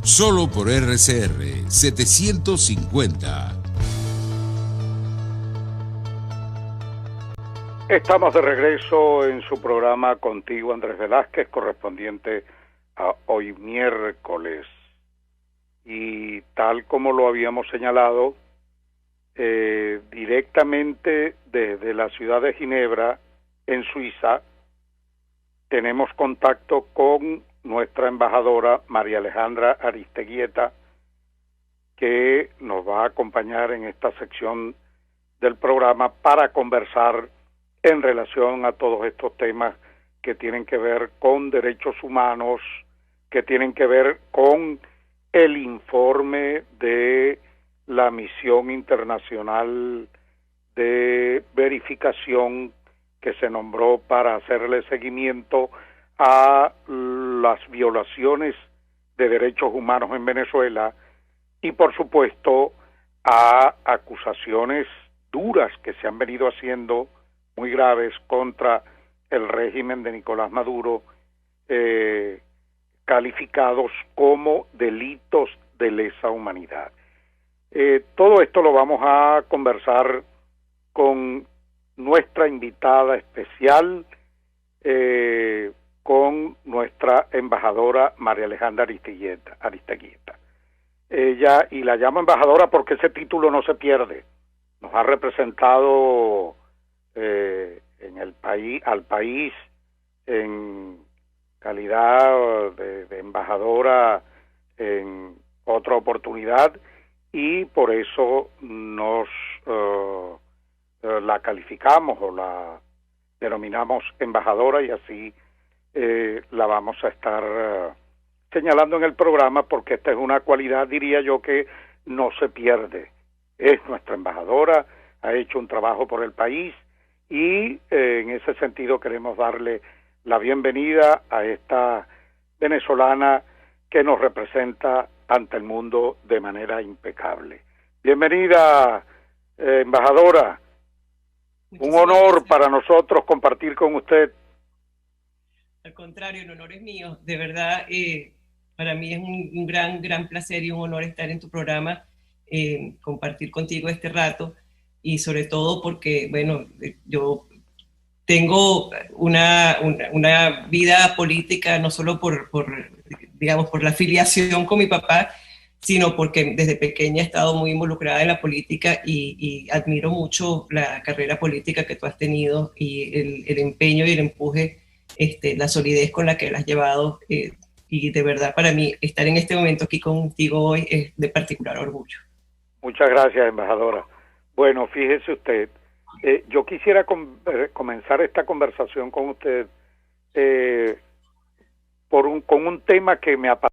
Solo por RCR 750. Estamos de regreso en su programa Contigo, Andrés Velázquez, correspondiente a hoy miércoles. Y tal como lo habíamos señalado, directamente desde la ciudad de Ginebra, en Suiza, tenemos contacto con nuestra embajadora María Alejandra Aristeguieta, que nos va a acompañar en esta sección del programa para conversar en relación a todos estos temas que tienen que ver con derechos humanos, que tienen que ver con el informe de la misión internacional de verificación que se nombró para hacerle seguimiento a las violaciones de derechos humanos en Venezuela y, por supuesto, a acusaciones duras que se han venido haciendo, muy graves, contra el régimen de Nicolás Maduro, calificados como delitos de lesa humanidad. Todo esto lo vamos a conversar con nuestra invitada especial, con nuestra embajadora María Alejandra Aristeguieta. Ella, y la llamo embajadora porque ese título no se pierde, nos ha representado en el país, al país, en calidad de embajadora en otra oportunidad, y por eso nos la calificamos o la denominamos embajadora, y así la vamos a estar señalando en el programa, porque esta es una cualidad, diría yo, que no se pierde. Es nuestra embajadora, ha hecho un trabajo por el país, y en ese sentido queremos darle la bienvenida a esta venezolana que nos representa ante el mundo de manera impecable. Bienvenida, embajadora. Un honor para nosotros compartir con usted. Al contrario, el honor es mío. De verdad, para mí es un gran placer y un honor estar en tu programa, compartir contigo este rato, y sobre todo porque, bueno, yo tengo una vida política no solo por la afiliación con mi papá, sino porque desde pequeña he estado muy involucrada en la política y admiro mucho la carrera política que tú has tenido y el empeño y el empuje, la solidez con la que la has llevado, y de verdad para mí estar en este momento aquí contigo hoy es de particular orgullo. Muchas gracias, embajadora. Bueno, fíjese usted, yo quisiera comenzar esta conversación con usted con un tema que me apasiona,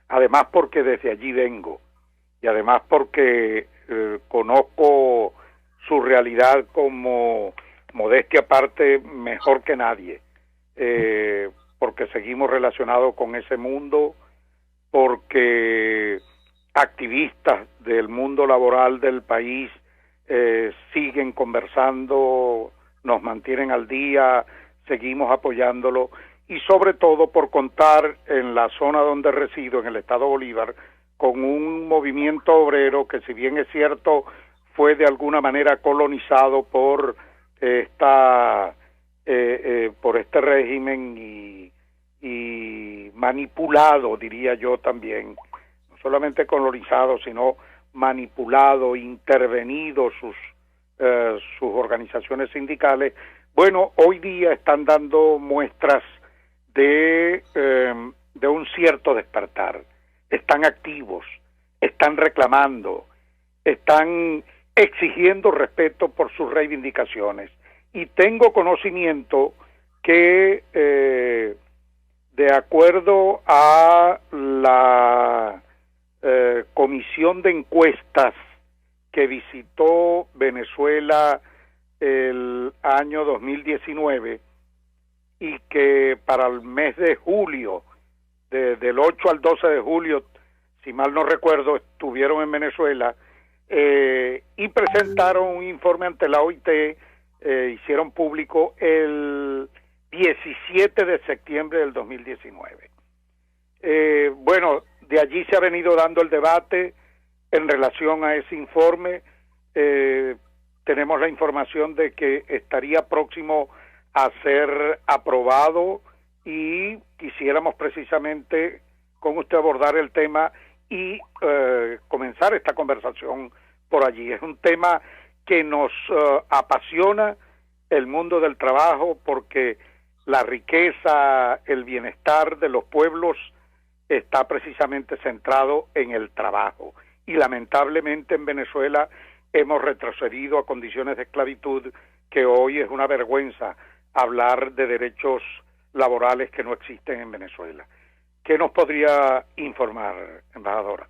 además porque desde allí vengo, y además porque conozco su realidad, como modestia aparte, mejor que nadie, porque seguimos relacionados con ese mundo, porque activistas del mundo laboral del país siguen conversando, nos mantienen al día, seguimos apoyándolo, y sobre todo por contar en la zona donde resido, en el estado Bolívar, con un movimiento obrero que, si bien es cierto, fue de alguna manera colonizado por por este régimen y manipulado, diría yo también, no solamente colonizado, sino manipulado, intervenido sus organizaciones sindicales. Bueno, hoy día están dando muestras de un cierto despertar. Están activos, están reclamando, están exigiendo respeto por sus reivindicaciones. Y tengo conocimiento que, de acuerdo a la comisión de encuestas que visitó Venezuela el año 2019, y que para el mes de julio, del 8 al 12 de julio, si mal no recuerdo, estuvieron en Venezuela y presentaron un informe ante la OIT, hicieron público el 17 de septiembre del 2019. Bueno, de allí se ha venido dando el debate en relación a ese informe. Tenemos la información de que estaría próximo a ser aprobado y quisiéramos precisamente con usted abordar el tema y comenzar esta conversación por allí. Es un tema que nos apasiona, el mundo del trabajo, porque la riqueza, el bienestar de los pueblos está precisamente centrado en el trabajo. Y lamentablemente en Venezuela hemos retrocedido a condiciones de esclavitud que hoy es una vergüenza hablar de derechos laborales que no existen en Venezuela. ¿Qué nos podría informar, embajadora?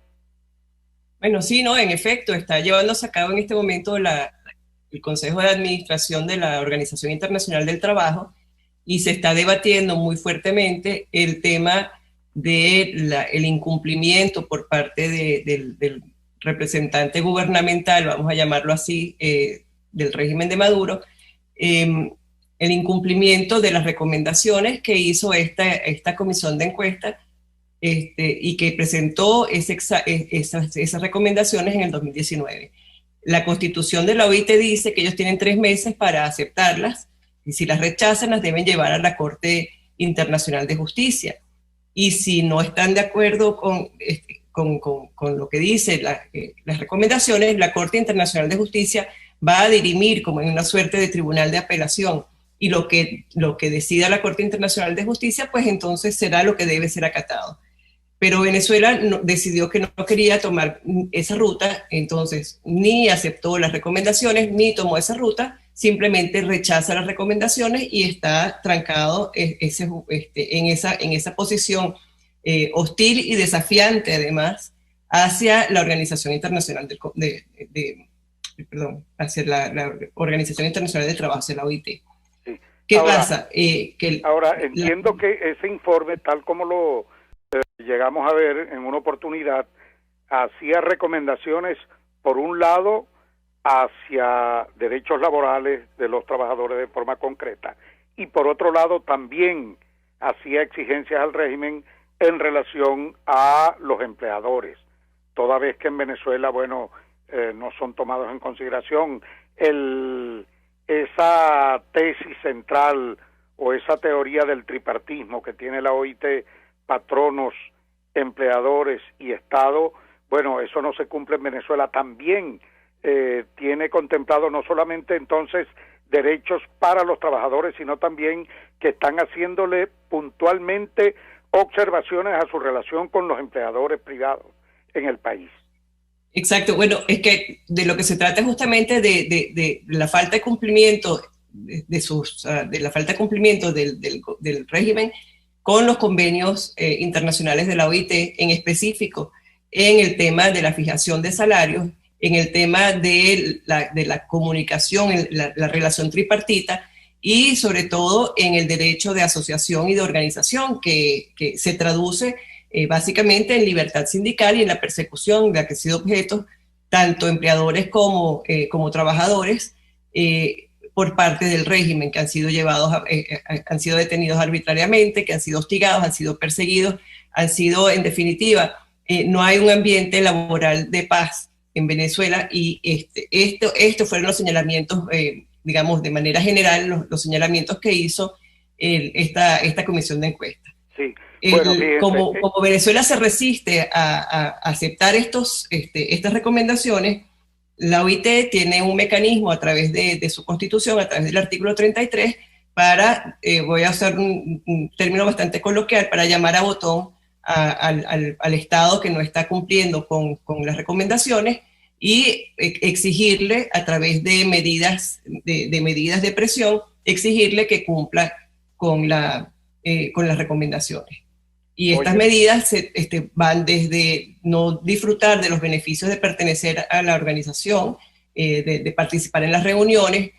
Bueno, sí, no, en efecto, está llevándose a cabo en este momento el Consejo de Administración de la Organización Internacional del Trabajo y se está debatiendo muy fuertemente el tema del incumplimiento por parte del representante gubernamental, vamos a llamarlo así, del régimen de Maduro, el incumplimiento de las recomendaciones que hizo esta comisión de encuesta y que presentó esas recomendaciones en el 2019. La Constitución de la OIT dice que ellos tienen 3 meses para aceptarlas y si las rechazan las deben llevar a la Corte Internacional de Justicia. Y si no están de acuerdo con lo que dicen las recomendaciones, la Corte Internacional de Justicia va a dirimir como en una suerte de tribunal de apelación y lo que decida la Corte Internacional de Justicia, pues entonces será lo que debe ser acatado. Pero Venezuela decidió que no quería tomar esa ruta, entonces ni aceptó las recomendaciones, ni tomó esa ruta, simplemente rechaza las recomendaciones y está trancado en esa posición hostil y desafiante, además, hacia la Organización Internacional hacia la Organización Internacional del Trabajo, hacia la OIT. Sí. ¿Qué ahora, pasa? Ahora, entiendo que ese informe, tal como lo llegamos a ver en una oportunidad, hacía recomendaciones, por un lado, hacia derechos laborales de los trabajadores de forma concreta, y por otro lado también hacía exigencias al régimen en relación a los empleadores, toda vez que en Venezuela, bueno, no son tomados en consideración. Esa tesis central o esa teoría del tripartismo que tiene la OIT, patronos, empleadores y Estado, bueno, eso no se cumple en Venezuela. También tiene contemplado no solamente entonces derechos para los trabajadores, sino también que están haciéndole puntualmente observaciones a su relación con los empleadores privados en el país. Exacto, bueno, es que de lo que se trata es justamente de la falta de cumplimiento de la falta de cumplimiento del régimen con los convenios internacionales de la OIT, en específico en el tema de la fijación de salarios, en el tema de la comunicación, la relación tripartita y sobre todo en el derecho de asociación y de organización que se traduce básicamente en libertad sindical y en la persecución de la que han sido objetos tanto empleadores como trabajadores por parte del régimen, que han sido han sido detenidos arbitrariamente, que han sido hostigados, han sido perseguidos, han sido, en definitiva, no hay un ambiente laboral de paz en Venezuela y estos fueron los señalamientos, digamos, de manera general, los señalamientos que hizo esta comisión de encuesta. Sí. Bueno, como Venezuela se resiste a aceptar estas recomendaciones, la OIT tiene un mecanismo a través de su constitución, a través del artículo 33, para, voy a usar un término bastante coloquial, para llamar a botón al Estado que no está cumpliendo con las recomendaciones y exigirle a través de medidas de presión, exigirle que cumpla con las recomendaciones. Y estas medidas van desde no disfrutar de los beneficios de pertenecer a la organización, de participar en las reuniones,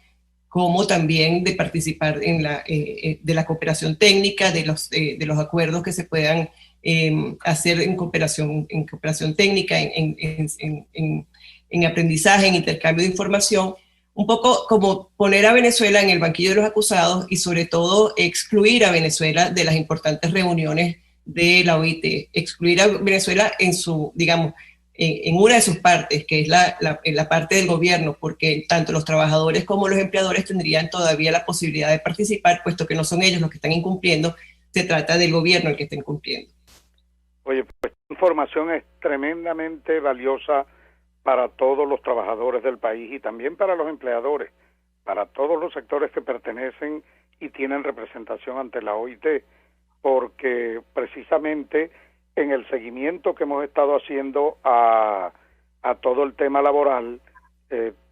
como también de participar de la cooperación técnica, de los acuerdos que se puedan hacer en cooperación técnica, en aprendizaje, en intercambio de información, un poco como poner a Venezuela en el banquillo de los acusados y sobre todo excluir a Venezuela de las importantes reuniones de la OIT, excluir a Venezuela en su, digamos, en una de sus partes, que es la parte del gobierno, porque tanto los trabajadores como los empleadores tendrían todavía la posibilidad de participar, puesto que no son ellos los que están incumpliendo, se trata del gobierno el que está incumpliendo. Oye, pues esta información es tremendamente valiosa para todos los trabajadores del país y también para los empleadores, para todos los sectores que pertenecen y tienen representación ante la OIT, porque precisamente en el seguimiento que hemos estado haciendo a todo el tema laboral,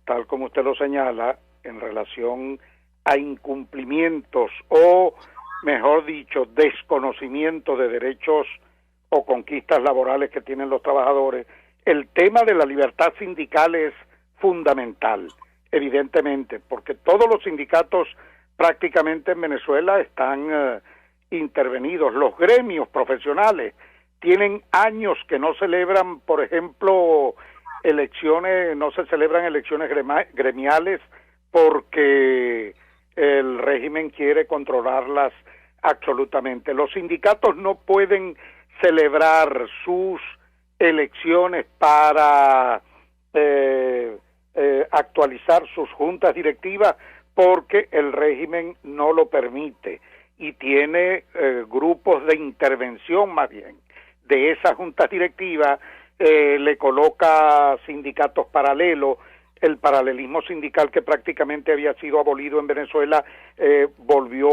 tal como usted lo señala, en relación a incumplimientos o, mejor dicho, desconocimiento de derechos o conquistas laborales que tienen los trabajadores, el tema de la libertad sindical es fundamental, evidentemente, porque todos los sindicatos prácticamente en Venezuela están intervenidos. Los gremios profesionales tienen años que no celebran, por ejemplo, no se celebran elecciones gremiales porque el régimen quiere controlarlas absolutamente. Los sindicatos no pueden celebrar sus elecciones para actualizar sus juntas directivas porque el régimen no lo permite y tiene grupos de intervención más bien de esas juntas directivas, le coloca sindicatos paralelos. El paralelismo sindical que prácticamente había sido abolido en Venezuela volvió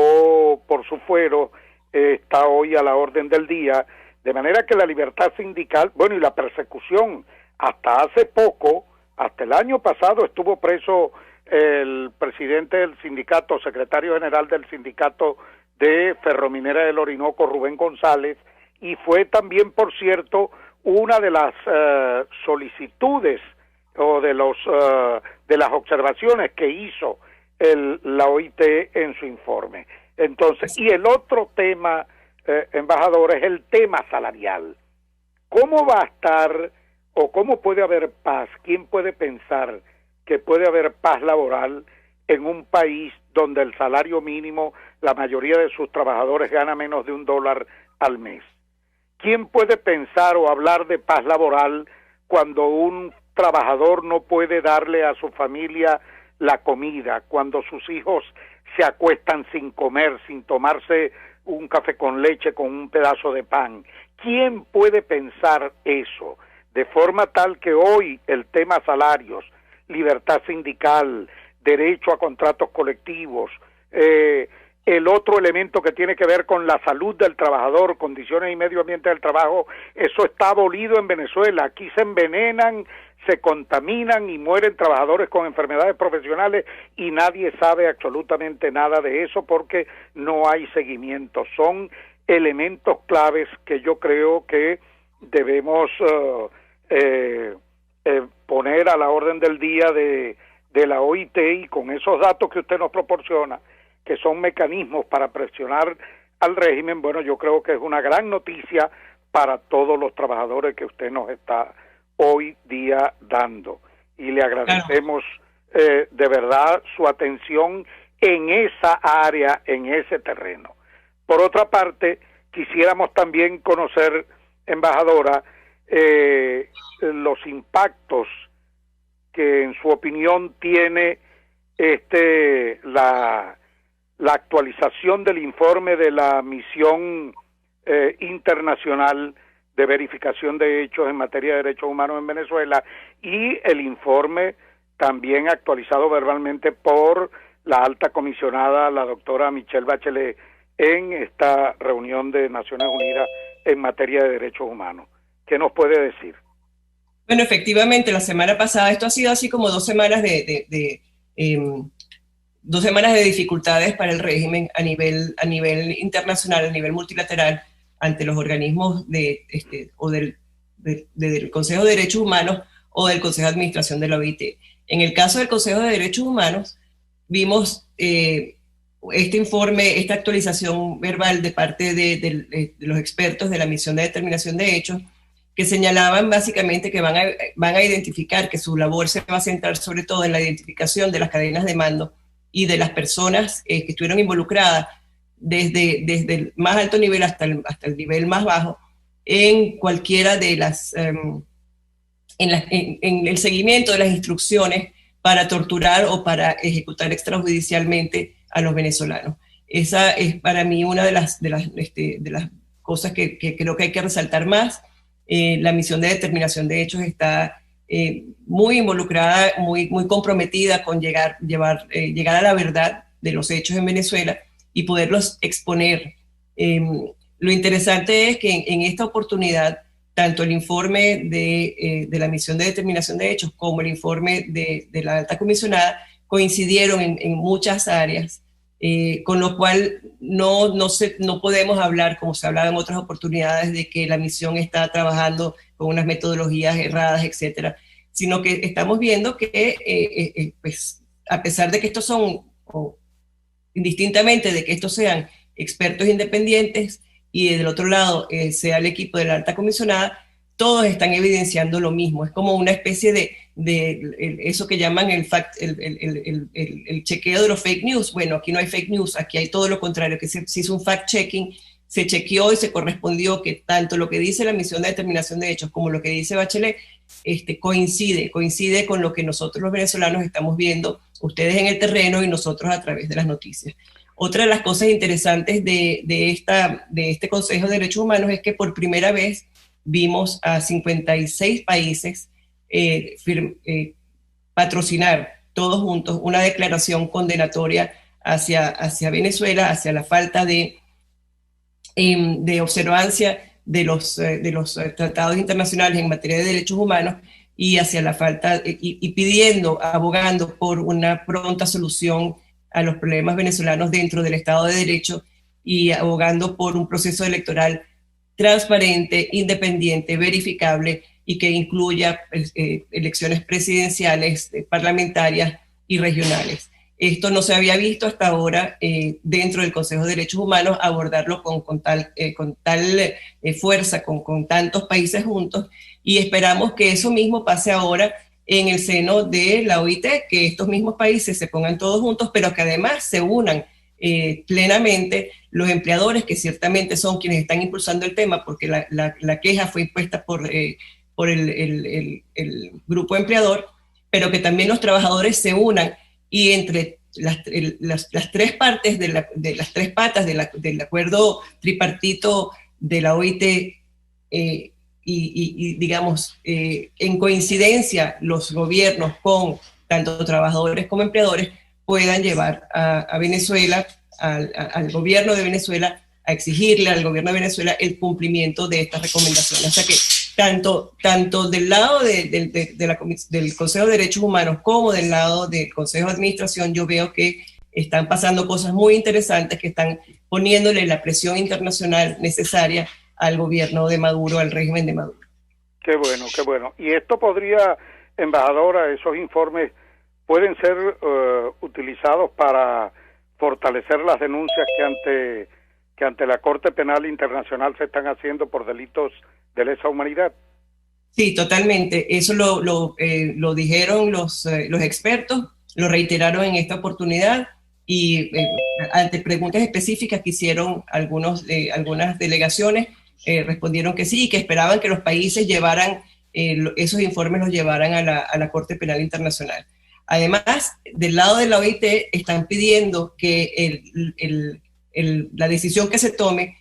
por su fuero, está hoy a la orden del día, de manera que la libertad sindical, bueno, y la persecución, hasta hace poco, hasta el año pasado estuvo preso el presidente del sindicato, secretario general del sindicato de Ferrominera del Orinoco, Rubén González, y fue también, por cierto, una de las solicitudes o de las observaciones que hizo la OIT en su informe. Entonces, y el otro tema, embajador, es el tema salarial. ¿Cómo va a estar o cómo puede haber paz? ¿Quién puede pensar que puede haber paz laboral en un país donde el salario mínimo, la mayoría de sus trabajadores gana menos de $1 al mes? ¿Quién puede pensar o hablar de paz laboral cuando un trabajador no puede darle a su familia la comida, cuando sus hijos se acuestan sin comer, sin tomarse un café con leche con un pedazo de pan? ¿Quién puede pensar eso? De forma tal que hoy el tema salarios, libertad sindical, derecho a contratos colectivos, el otro elemento que tiene que ver con la salud del trabajador, condiciones y medio ambiente del trabajo, eso está abolido en Venezuela. Aquí se envenenan, se contaminan y mueren trabajadores con enfermedades profesionales y nadie sabe absolutamente nada de eso porque no hay seguimiento. Son elementos claves que yo creo que debemos poner a la orden del día de la OIT, y con esos datos que usted nos proporciona, que son mecanismos para presionar al régimen, bueno, yo creo que es una gran noticia para todos los trabajadores que usted nos está hoy día dando. Y le agradecemos de verdad su atención en esa área, en ese terreno. Por otra parte, quisiéramos también conocer, embajadora, los impactos que en su opinión tiene la actualización del informe de la misión internacional de verificación de hechos en materia de derechos humanos en Venezuela y el informe también actualizado verbalmente por la alta comisionada, la doctora Michelle Bachelet, en esta reunión de Naciones Unidas en materia de derechos humanos. ¿Qué nos puede decir? Bueno, efectivamente, la semana pasada, esto ha sido así como 2 semanas de 2 semanas de dificultades para el régimen a nivel internacional, a nivel multilateral, ante los organismos del Consejo de Derechos Humanos o del Consejo de Administración de la OIT. En el caso del Consejo de Derechos Humanos, vimos este informe, esta actualización verbal de parte de los expertos de la misión de determinación de hechos, que señalaban básicamente que van a identificar que su labor se va a centrar sobre todo en la identificación de las cadenas de mando y de las personas que estuvieron involucradas desde el más alto nivel hasta el nivel más bajo, en cualquiera de las, en el seguimiento de las instrucciones para torturar o para ejecutar extrajudicialmente a los venezolanos. Esa es para mí una de las cosas que creo que hay que resaltar más. La misión de determinación de hechos está muy involucrada, muy comprometida con llegar a la verdad de los hechos en Venezuela y poderlos exponer. Lo interesante es que en esta oportunidad, tanto el informe de la misión de determinación de hechos como el informe de la alta comisionada coincidieron en muchas áreas, con lo cual no podemos hablar, como se hablaba en otras oportunidades, de que la misión está trabajando con unas metodologías erradas, etcétera, sino que estamos viendo que, pues, a pesar de que estos son, o indistintamente de que estos sean expertos independientes, y del otro lado sea el equipo de la alta comisionada, todos están evidenciando lo mismo. Es como una especie de eso que llaman el chequeo de los fake news. Bueno, aquí no hay fake news, aquí hay todo lo contrario, que se hizo un fact-checking, se chequeó y se correspondió que tanto lo que dice la misión de determinación de hechos como lo que dice Bachelet coincide con lo que nosotros los venezolanos estamos viendo, ustedes en el terreno y nosotros a través de las noticias. Otra de las cosas interesantes de este Consejo de Derechos Humanos es que por primera vez vimos a 56 países patrocinar todos juntos una declaración condenatoria hacia Venezuela, hacia la falta de observancia de los tratados internacionales en materia de derechos humanos y hacia la falta, y pidiendo, abogando por una pronta solución a los problemas venezolanos dentro del Estado de Derecho y abogando por un proceso electoral transparente, independiente, verificable y que incluya elecciones presidenciales, parlamentarias y regionales. Esto no se había visto hasta ahora dentro del Consejo de Derechos Humanos, abordarlo con tal fuerza, con tantos países juntos, y esperamos que eso mismo pase ahora en el seno de la OIT, que estos mismos países se pongan todos juntos, pero que además se unan plenamente los empleadores, que ciertamente son quienes están impulsando el tema, porque la queja fue impuesta por el grupo empleador, pero que también los trabajadores se unan y entre las tres partes de las tres patas del acuerdo tripartito de la OIT, y digamos, en coincidencia los gobiernos con tanto trabajadores como empleadores puedan llevar a Venezuela, al gobierno de Venezuela, a exigirle al gobierno de Venezuela el cumplimiento de estas recomendaciones. O sea que tanto del lado del Consejo de Derechos Humanos como del lado del Consejo de Administración, yo veo que están pasando cosas muy interesantes que están poniéndole la presión internacional necesaria al gobierno de Maduro, al régimen de Maduro. Qué bueno, qué bueno. Y esto podría, embajadora, esos informes pueden ser utilizados para fortalecer las denuncias que ante la Corte Penal Internacional se están haciendo por delitos de lesa humanidad. Sí, totalmente. Eso lo dijeron los expertos, lo reiteraron en esta oportunidad y ante preguntas específicas que hicieron algunas delegaciones, respondieron que sí, y que esperaban que los países llevaran esos informes, los llevaran a la Corte Penal Internacional. Además, del lado de la OIT están pidiendo que la decisión que se tome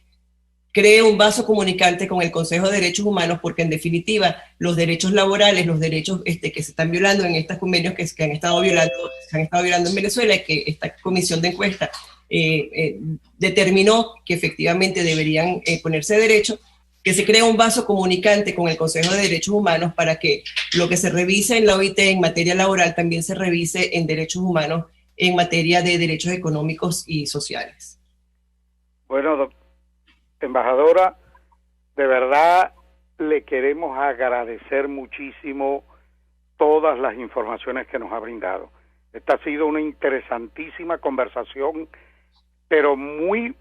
cree un vaso comunicante con el Consejo de Derechos Humanos, porque en definitiva los derechos laborales, los derechos que se están violando en estos convenios que se han estado violando en Venezuela, y que esta comisión de encuesta determinó que efectivamente deberían ponerse de derecho, que se crea un vaso comunicante con el Consejo de Derechos Humanos para que lo que se revise en la OIT en materia laboral también se revise en derechos humanos en materia de derechos económicos y sociales. Bueno, embajadora, de verdad le queremos agradecer muchísimo todas las informaciones que nos ha brindado. Esta ha sido una interesantísima conversación, pero muy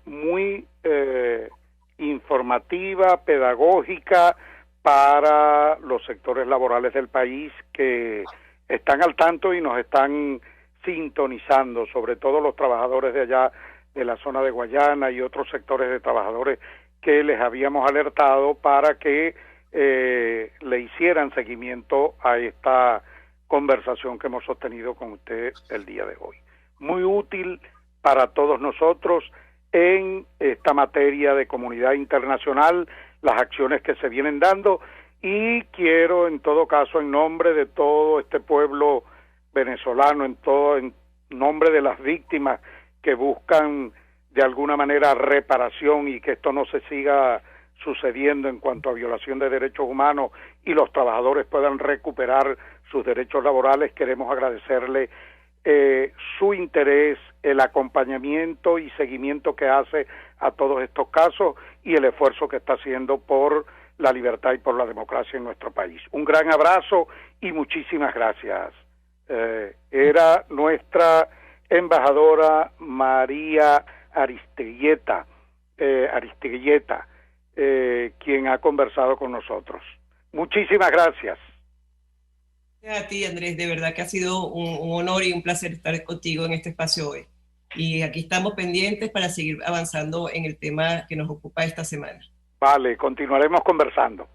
informativa, pedagógica para los sectores laborales del país que están al tanto y nos están sintonizando, sobre todo los trabajadores de allá de la zona de Guayana y otros sectores de trabajadores que les habíamos alertado para que le hicieran seguimiento a esta conversación que hemos sostenido con usted el día de hoy. Muy útil para todos nosotros en esta materia de comunidad internacional, las acciones que se vienen dando, y quiero en todo caso, en nombre de todo este pueblo venezolano, en nombre de las víctimas que buscan de alguna manera reparación y que esto no se siga sucediendo en cuanto a violación de derechos humanos y los trabajadores puedan recuperar sus derechos laborales, queremos agradecerle su interés, el acompañamiento y seguimiento que hace a todos estos casos y el esfuerzo que está haciendo por la libertad y por la democracia en nuestro país. Un gran abrazo y muchísimas gracias. Era nuestra embajadora María Aristeguieta, quien ha conversado con nosotros. Muchísimas gracias. A ti, Andrés, de verdad que ha sido un honor y un placer estar contigo en este espacio hoy. Y aquí estamos pendientes para seguir avanzando en el tema que nos ocupa esta semana. Vale, continuaremos conversando.